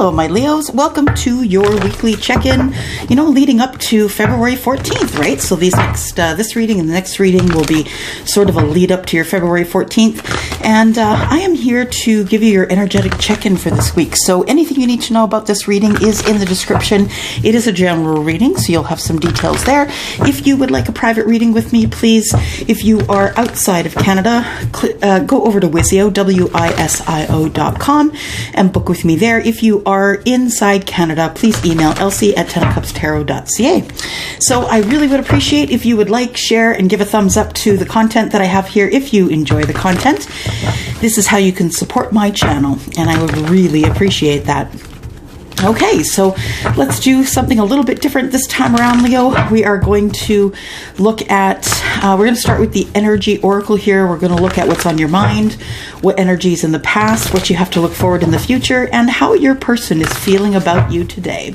Hello, my Leos. Welcome to your weekly check-in, leading up to February 14th, right? So this reading and the next reading will be sort of a lead up to your February 14th. And I am here to give you your energetic check-in for this week. So anything you need to know about this reading is in the description. It is a general reading, so you'll have some details there. If you would like a private reading with me, please, if you are outside of Canada, go over to WISIO, WISIO.com, and book with me there. If you are inside Canada, please email elsie@ℏ@tarot.ca. So I really would appreciate if you would like, share, and give a thumbs up to the content that I have here if you enjoy the content. This is how you can support my channel, and I would really appreciate that. Okay, so let's do something a little bit different this time around, Leo. We are going to look at, we're going to start with the energy oracle here. We're going to look at what's on your mind, what energies in the past, what you have to look forward in the future, and how your person is feeling about you today.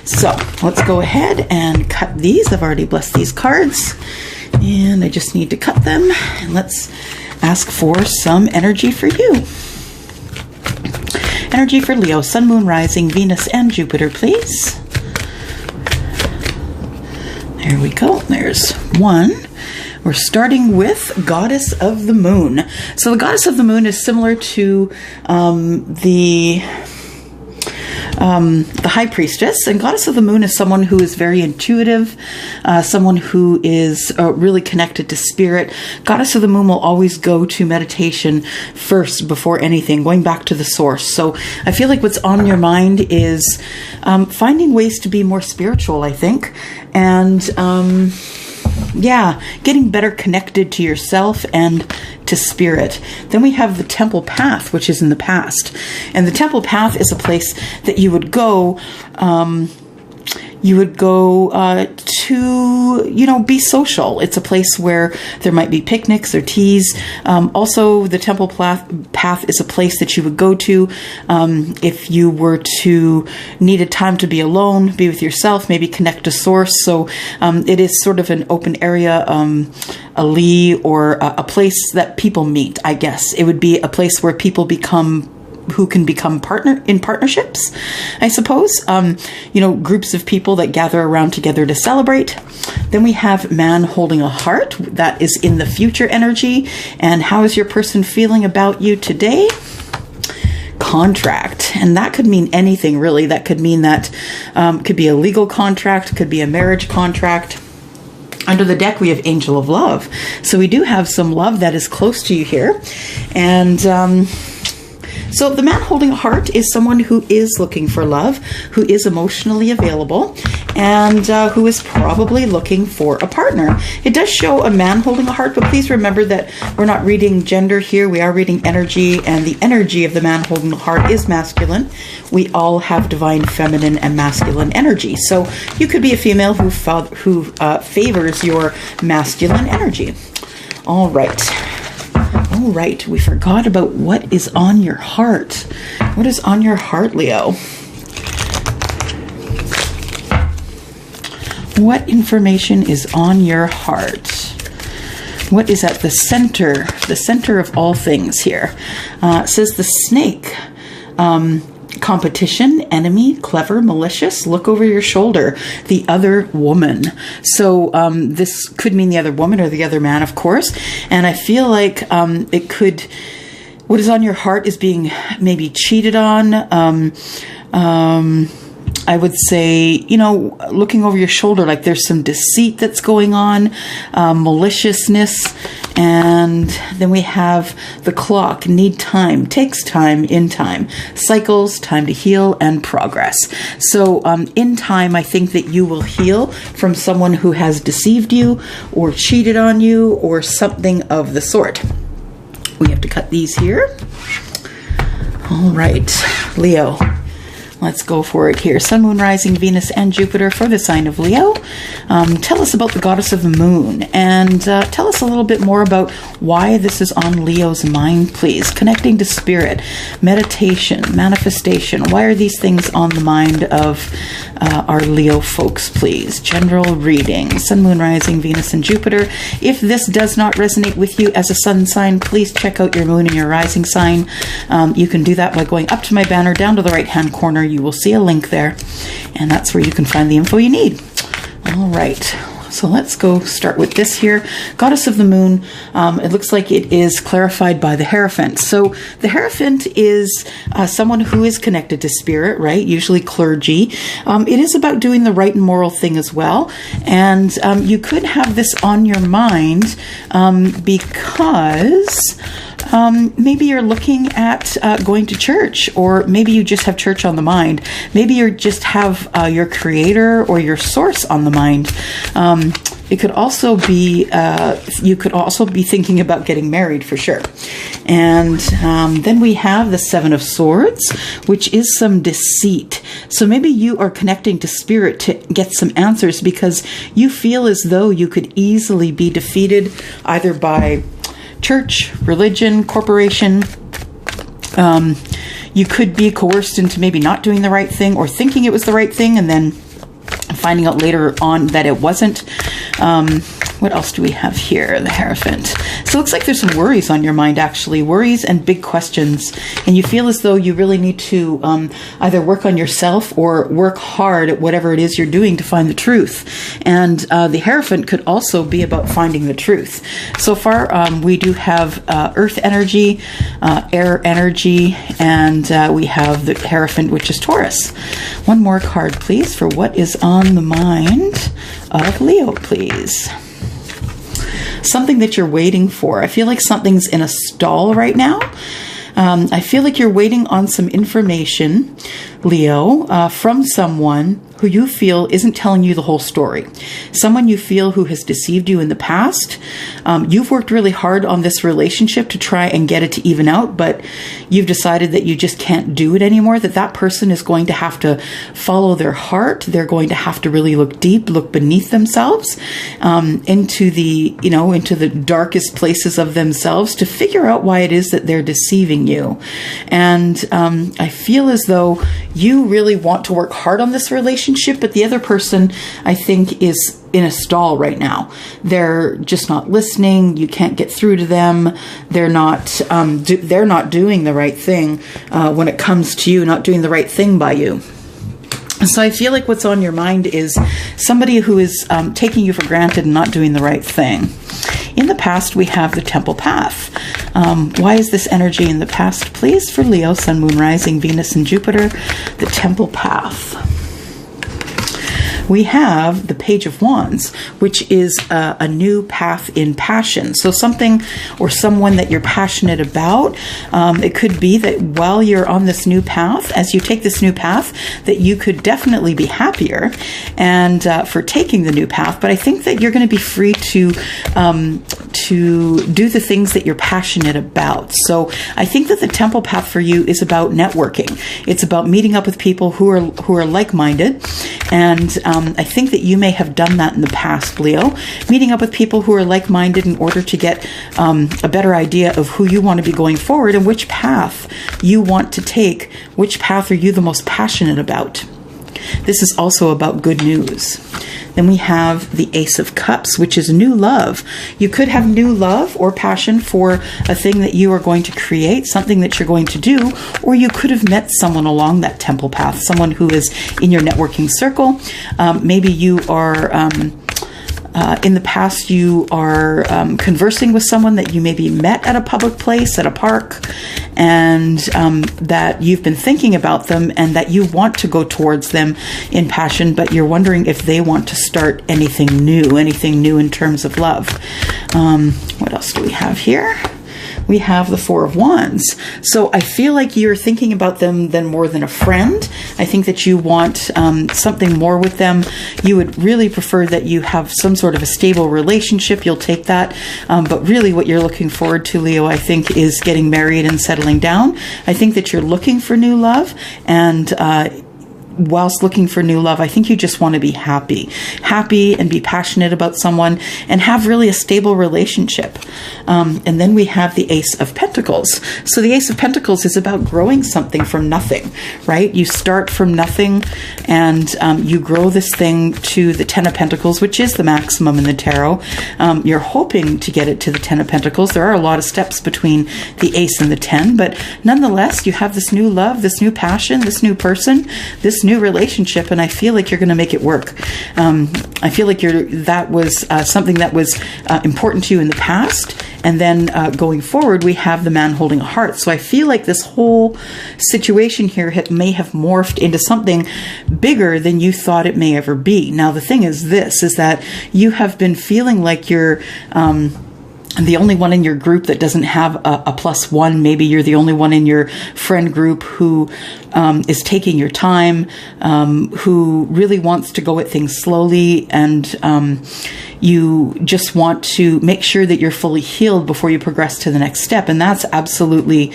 So let's go ahead and cut these. I've already blessed these cards, and I just need to cut them. And let's ask for some energy for you. Energy for Leo, Sun, Moon, Rising, Venus, and Jupiter, please. There we go. There's one. We're starting with Goddess of the Moon. So the Goddess of the Moon is similar to the High Priestess, and Goddess of the Moon is someone who is very intuitive, someone who is really connected to spirit. Goddess of the Moon will always go to meditation first before anything, going back to the source. So I feel like what's on your mind is finding ways to be more spiritual, I think, and getting better connected to yourself and to spirit. Then we have the Temple Path, which is in the past. And the Temple Path is a place that you would go to, be social. It's a place where there might be picnics or teas. Also, the Temple Path is a place that you would go to if you were to need a time to be alone, be with yourself, maybe connect to source. So it is sort of an open area, a lee, or a place that people meet, I guess. It would be a place where people who can become partnerships, I suppose. Groups of people that gather around together to celebrate. Then we have Man Holding a Heart. That is in the future energy. And how is your person feeling about you today? Contract. And that could mean anything, really. That could mean that could be a legal contract, could be a marriage contract. Under the deck, we have Angel of Love. So we do have some love that is close to you here. And so the Man Holding a Heart is someone who is looking for love, who is emotionally available, and who is probably looking for a partner. It does show a man holding a heart, but please remember that we're not reading gender here. We are reading energy, and the energy of the man holding a heart is masculine. We all have divine feminine and masculine energy. So you could be a female who favors your masculine energy. All right, we forgot about what is on your heart. What is on your heart, Leo? What information is on your heart? What is at the center of all things here? It says the snake. Competition, enemy, clever, malicious, look over your shoulder, the other woman. So this could mean the other woman or the other man, of course. And I feel like it could, what is on your heart is being maybe cheated on. I would say, looking over your shoulder, like there's some deceit that's going on, maliciousness. And then we have the clock, need time, takes time, in time, cycles, time to heal, and progress. So in time, I think that you will heal from someone who has deceived you or cheated on you or something of the sort. We have to cut these here. All right, Leo. Let's go for it here. Sun, Moon, Rising, Venus, and Jupiter for the sign of Leo. Tell us about the Goddess of the Moon, and tell us a little bit more about why this is on Leo's mind, please. Connecting to spirit, meditation, manifestation. Why are these things on the mind of our Leo folks, please? General reading. Sun, Moon, Rising, Venus, and Jupiter. If this does not resonate with you as a sun sign, please check out your moon and your rising sign. You can do that by going up to my banner, down to the right-hand corner. you will see a link there, and that's where you can find the info you need. All right. So let's go start with this here. Goddess of the Moon, it looks like it is clarified by the Hierophant. So the Hierophant is someone who is connected to spirit, right? Usually clergy. It is about doing the right and moral thing as well. And you could have this on your mind because maybe you're looking at going to church, or maybe you just have church on the mind. Maybe you just have your creator or your source on the mind. It could also be, you could also be thinking about getting married for sure. And then we have the Seven of Swords, which is some deceit. So maybe you are connecting to spirit to get some answers because you feel as though you could easily be defeated either by church, religion, corporation. You could be coerced into maybe not doing the right thing or thinking it was the right thing and then finding out later on that it wasn't. What else do we have here? The Hierophant. So it looks like there's some worries on your mind, actually. Worries and big questions. And you feel as though you really need to either work on yourself or work hard at whatever it is you're doing to find the truth. And the Hierophant could also be about finding the truth. So far, we do have earth energy, air energy, and we have the Hierophant, which is Taurus. One more card, please, for what is on the mind of Leo, please. Something that you're waiting for. I feel like something's in a stall right now. I feel like you're waiting on some information, Leo, from someone who you feel isn't telling you the whole story. Someone you feel who has deceived you in the past. You've worked really hard on this relationship to try and get it to even out, but you've decided that you just can't do it anymore, that person is going to have to follow their heart. They're going to have to really look deep, look beneath themselves, into the darkest places of themselves to figure out why it is that they're deceiving you. And I feel as though you really want to work hard on this relationship, but the other person, I think, is in a stall right now. They're just not listening. You can't get through to them. They're not doing the right thing when it comes to you, not doing the right thing by you. So I feel like what's on your mind is somebody who is taking you for granted and not doing the right thing. In the past, we have the Temple Path. Why is this energy in the past, please, for Leo, Sun, Moon, Rising, Venus, and Jupiter? The Temple Path. We have the Page of Wands, which is a new path in passion. So something or someone that you're passionate about. It could be that while you're on this new path, as you take this new path, that you could definitely be happier and for taking the new path. But I think that you're going to be free to do the things that you're passionate about. So I think that the Temple Path for you is about networking. It's about meeting up with people who are like-minded, and I think that you may have done that in the past, Leo, meeting up with people who are like-minded in order to get a better idea of who you want to be going forward and which path you want to take. Which path are you the most passionate about? This is also about good news. Then we have the Ace of Cups, which is new love. You could have new love or passion for a thing that you are going to create, something that you're going to do, or you could have met someone along that temple path, someone who is in your networking circle. Maybe you are... in the past, you are conversing with someone that you maybe met at a public place, at a park, and that you've been thinking about them and that you want to go towards them in passion, but you're wondering if they want to start anything new in terms of love. What else do we have here? We have the Four of Wands. So I feel like you're thinking about them then more than a friend. I think that you want something more with them. You would really prefer that you have some sort of a stable relationship. You'll take that. But really what you're looking forward to, Leo, I think, is getting married and settling down. I think that you're looking for new love, and whilst looking for new love, I think you just want to be happy and be passionate about someone and have really a stable relationship. And then we have the Ace of Pentacles. So the Ace of Pentacles is about growing something from nothing, right? You start from nothing and you grow this thing to the Ten of Pentacles, which is the maximum in the tarot. You're hoping to get it to the Ten of Pentacles. There are a lot of steps between the Ace and the 10, but nonetheless, you have this new love, this new passion, this new person, this new relationship, and I feel like you're going to make it work. I feel like that was something that was important to you in the past, and then going forward, we have the man holding a heart. So I feel like this whole situation here may have morphed into something bigger than you thought it may ever be. Now, the thing is that you have been feeling like you're the only one in your group that doesn't have a +1. Maybe you're the only one in your friend group who is taking your time, who really wants to go at things slowly, and you just want to make sure that you're fully healed before you progress to the next step. And that's absolutely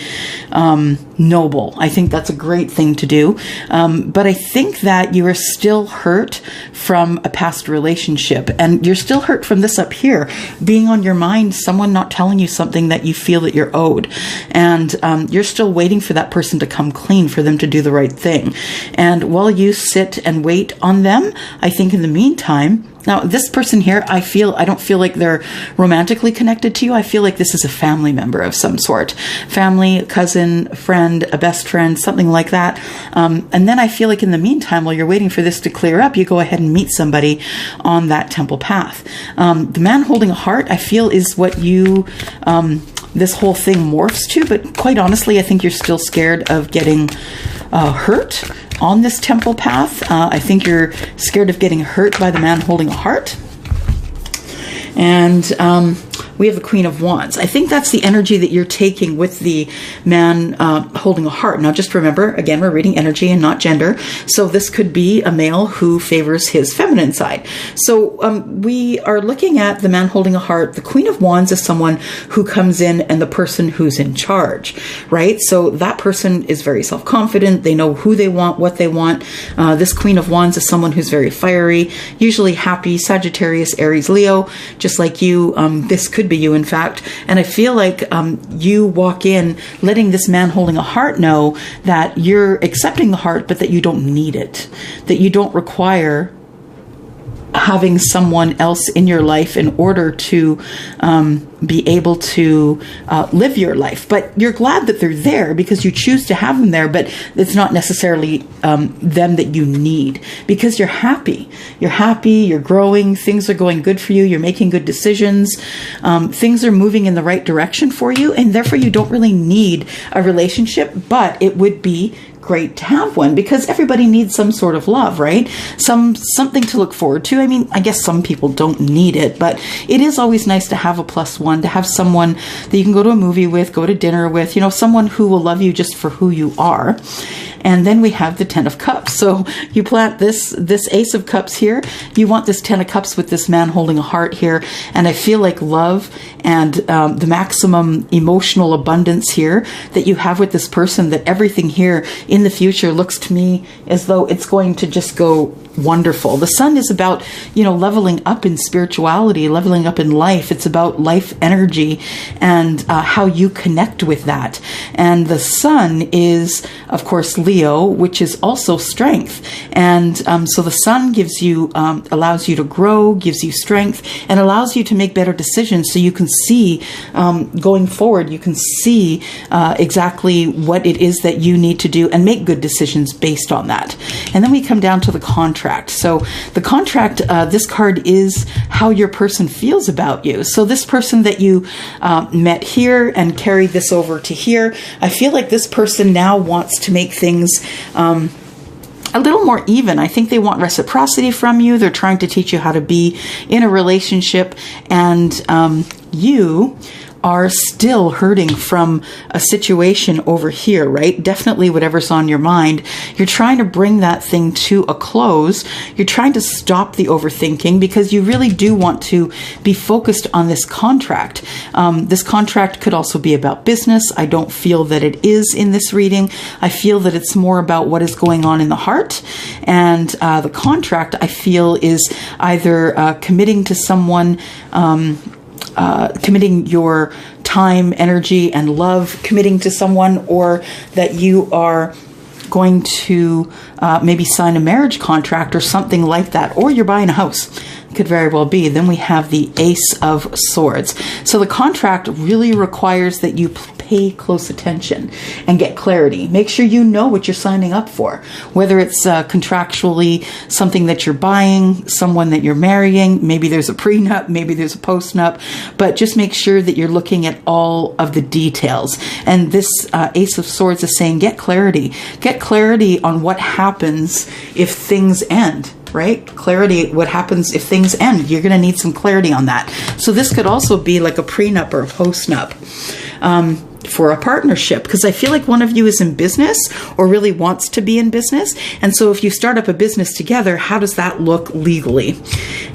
noble. I think that's a great thing to do. But I think that you are still hurt from a past relationship, and you're still hurt from this up here, being on your mind, someone not telling you something that you feel that you're owed. And you're still waiting for that person to come clean, for them to do the right thing. And while you sit and wait on them, I think in the meantime, now, this person here, I don't feel like they're romantically connected to you. I feel like this is a family member of some sort. Family, cousin, friend, a best friend, something like that. And then I feel like in the meantime, while you're waiting for this to clear up, you go ahead and meet somebody on that temple path. The man holding a heart, I feel, is what you... this whole thing morphs to, but quite honestly, I think you're still scared of getting hurt on this temple path. I think you're scared of getting hurt by the man holding a heart. And we have the Queen of Wands. I think that's the energy that you're taking with the man holding a heart. Now, just remember, again, we're reading energy and not gender. So this could be a male who favors his feminine side. So we are looking at the man holding a heart. The Queen of Wands is someone who comes in and the person who's in charge, right? So that person is very self-confident. They know who they want, what they want. This Queen of Wands is someone who's very fiery, usually happy, Sagittarius, Aries, Leo, just like you. This could be you, in fact. And I feel like you walk in letting this man holding a heart know that you're accepting the heart, but that you don't need it, that you don't require having someone else in your life in order to be able to live your life. But you're glad that they're there because you choose to have them there, but it's not necessarily them that you need, because you're happy. You're happy, you're growing, things are going good for you, you're making good decisions, things are moving in the right direction for you, and therefore you don't really need a relationship, but it would be great to have one, because everybody needs some sort of love, right? Something to look forward to. I mean, I guess some people don't need it, but it is always nice to have a +1, to have someone that you can go to a movie with, go to dinner with, you know, someone who will love you just for who you are. And then we have the Ten of Cups. So you plant this Ace of Cups here. You want this Ten of Cups with this man holding a heart here. And I feel like love and the maximum emotional abundance here that you have with this person, that everything here in the future looks to me as though it's going to just go wonderful. The Sun is about, you know, leveling up in spirituality, leveling up in life. It's about life energy and how you connect with that. And the Sun is, of course, Leo, which is also strength. And so the Sun gives you, allows you to grow, gives you strength, and allows you to make better decisions. So you can see going forward, you can see exactly what it is that you need to do and make good decisions based on that. And then we come down to the contract. So the contract, this card is how your person feels about you. So this person that you met here and carried this over to here, I feel like this person now wants to make things a little more even. I think they want reciprocity from you. They're trying to teach you how to be in a relationship, and you are still hurting from a situation over here, right? Definitely whatever's on your mind. You're trying to bring that thing to a close. You're trying to stop the overthinking because you really do want to be focused on this contract. This contract could also be about business. I don't feel that it is in this reading. I feel that it's more about what is going on in the heart. And the contract, I feel, is either committing to someone, committing your time, energy, and love, committing to someone, or that you are going to maybe sign a marriage contract or something like that, or you're buying a house. Could very well be. Then we have the Ace of Swords. So the contract really requires that you pay close attention and get clarity. Make sure you know what you're signing up for, whether it's contractually something that you're buying, someone that you're marrying, maybe there's a prenup, maybe there's a postnup, but just make sure that you're looking at all of the details. And this Ace of Swords is saying, get clarity. Get clarity on what happens if things end. Right? Clarity, what happens if things end. You're going to need some clarity on that. So this could also be like a prenup or a postnup for a partnership, because I feel like one of you is in business or really wants to be in business. And so if you start up a business together, how does that look legally?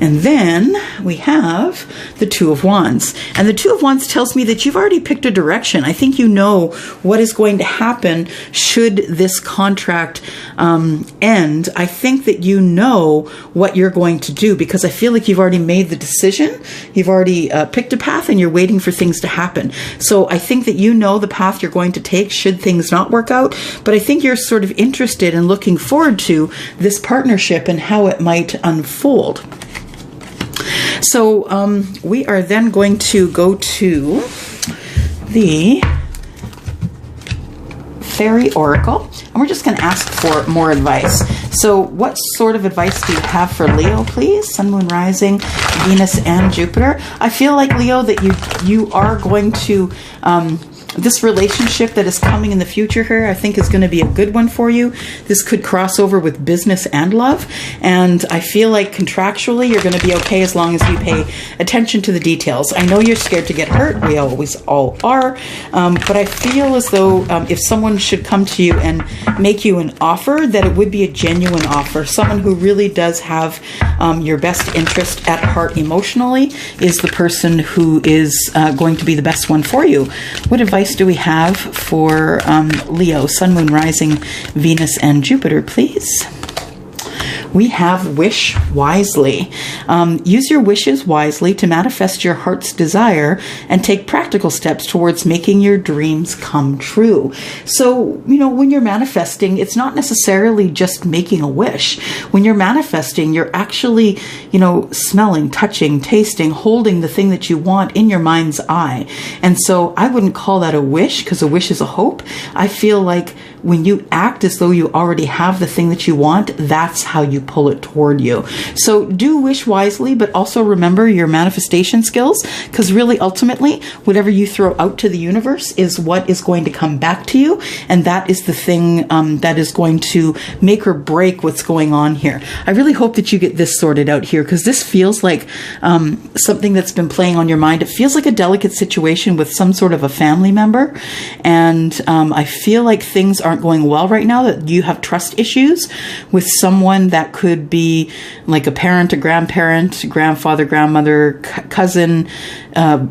And then we have the Two of Wands. And the Two of Wands tells me that you've already picked a direction. I think you know what is going to happen should this contract end. I think that you know what you're going to do, because I feel like you've already made the decision. You've already picked a path and you're waiting for things to happen. So I think that you know the path you're going to take should things not work out, but I think you're sort of interested in looking forward to this partnership and how it might unfold. So we are then going to go to the Fairy Oracle, and we're just going to ask for more advice. So what sort of advice do you have for Leo, please? Sun, Moon, Rising, Venus, and Jupiter. I feel like, Leo, that you are going to... this relationship that is coming in the future here, I think, is going to be a good one for you. This could cross over with business and love. And I feel like contractually, you're going to be okay as long as you pay attention to the details. I know you're scared to get hurt. We always all are. But I feel as though if someone should come to you and make you an offer, that it would be a genuine offer. Someone who really does have your best interest at heart emotionally is the person who is going to be the best one for you. What advice do we have for Leo, Sun, Moon, Rising, Venus, and Jupiter, please? We have wish wisely. Use your wishes wisely to manifest your heart's desire and take practical steps towards making your dreams come true. So, when you're manifesting, it's not necessarily just making a wish. When you're manifesting, you're actually, smelling, touching, tasting, holding the thing that you want in your mind's eye. And so I wouldn't call that a wish, because a wish is a hope. I feel like when you act as though you already have the thing that you want, that's how you pull it toward you. So do wish wisely, but also remember your manifestation skills, because really, ultimately, whatever you throw out to the universe is what is going to come back to you. And that is the thing that is going to make or break what's going on here. I really hope that you get this sorted out here, because this feels like something that's been playing on your mind. It feels like a delicate situation with some sort of a family member. And I feel like things aren't going well right now, that you have trust issues with someone that could be like a parent, a grandparent, grandfather, grandmother, cousin,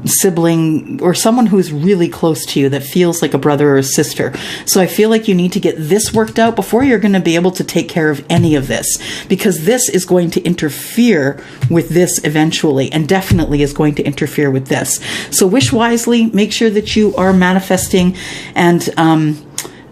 sibling, or someone who's really close to you that feels like a brother or a sister. So I feel like you need to get this worked out before you're going to be able to take care of any of this, because this is going to interfere with this eventually, and definitely is going to interfere with this. So wish wisely, make sure that you are manifesting and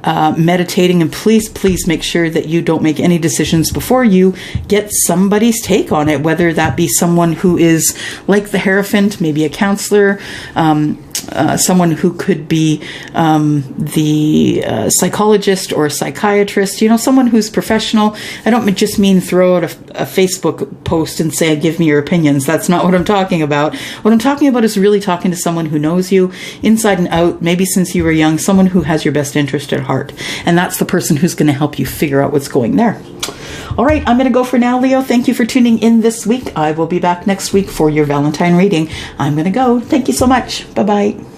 meditating, and please make sure that you don't make any decisions before you get somebody's take on it, whether that be someone who is like the Hierophant, maybe a counselor, someone who could be the psychologist or psychiatrist, someone who's professional. I don't just mean throw out a Facebook post and say, give me your opinions. That's not what I'm talking about. What I'm talking about is really talking to someone who knows you inside and out, maybe since you were young, someone who has your best interest at heart. And that's the person who's going to help you figure out what's going there. All right, I'm going to go for now, Leo. Thank you for tuning in this week. I will be back next week for your Valentine reading. I'm going to go. Thank you so much. Bye-bye.